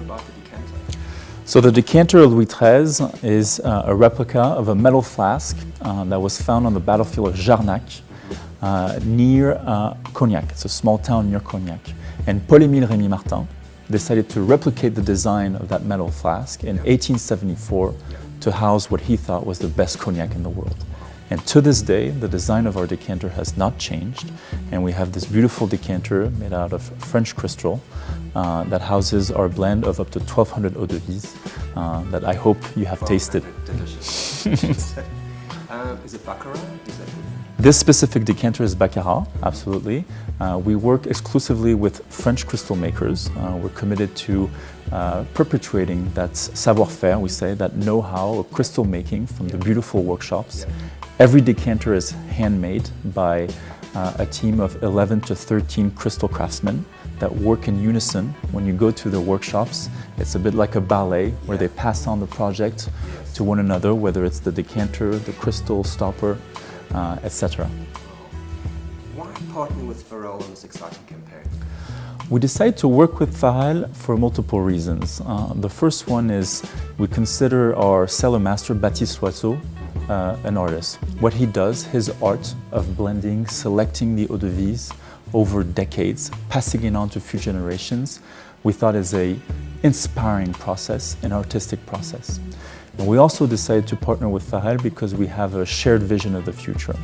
about the decanter? So the decanter of Louis XIII is a replica of a metal flask that was found on the battlefield of Jarnac near Cognac. It's a small town near Cognac. And Paul-Emile Rémy Martin decided to replicate the design of that metal flask in 1874 to house what he thought was the best cognac in the world. And to this day, the design of our decanter has not changed, and we have this beautiful decanter made out of French crystal that houses our blend of up to 1,200 eau de vie that I hope you have tasted. Delicious. Is it Baccarat? This specific decanter is Baccarat, absolutely. We work exclusively with French crystal makers. We're committed to perpetuating that savoir-faire, we say, that know-how of crystal making from the beautiful workshops. Every decanter is handmade by a team of 11 to 13 crystal craftsmen that work in unison. When you go to the workshops, it's a bit like a ballet where they pass on the project to one another, whether it's the decanter, the crystal stopper, etc. Why partner with Pharrell on this exciting campaign? We decided to work with Pharrell for multiple reasons. The first one is we consider our cellar master, Baptiste Loiseau, an artist. What he does, his art of blending, selecting the eau de vie over decades, passing it on to future generations, we thought is an inspiring process, an artistic process. And we also decided to partner with Pharrell because we have a shared vision of the future.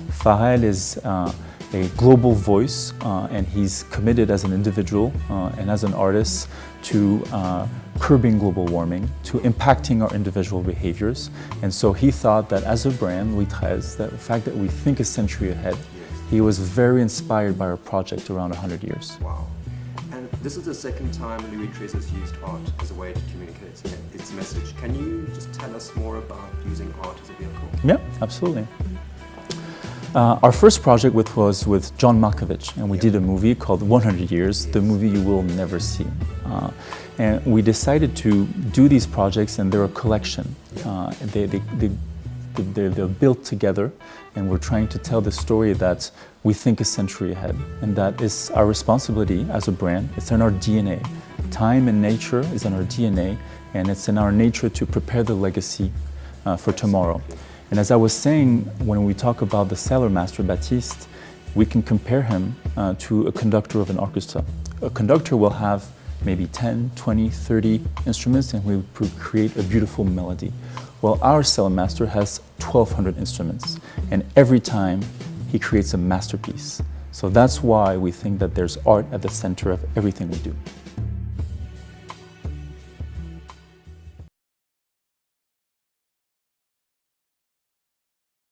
Pharrell is a global voice and he's committed as an individual and as an artist to curbing global warming, to impacting our individual behaviors. And so he thought that as a brand, Louis XIII, that the fact that we think a century ahead, he was very inspired by our project around 100 years. Wow. And this is the second time Louis XIII has used art as a way to communicate its message. Can you just tell us more about using art as a vehicle? Yeah, absolutely. Our first project was with John Malkovich, and we did a movie called 100 Years, the movie you will never see. And we decided to do these projects, and they're a collection. They're built together, and we're trying to tell the story that we think a century ahead. And that is our responsibility as a brand. It's in our DNA. Time and nature is in our DNA, and it's in our nature to prepare the legacy for tomorrow. And as I was saying, when we talk about the cellar master, Baptiste, we can compare him to a conductor of an orchestra. A conductor will have maybe 10, 20, 30 instruments, and we create a beautiful melody. Well, our cellar master has 1,200 instruments, and every time he creates a masterpiece. So that's why we think that there's art at the center of everything we do.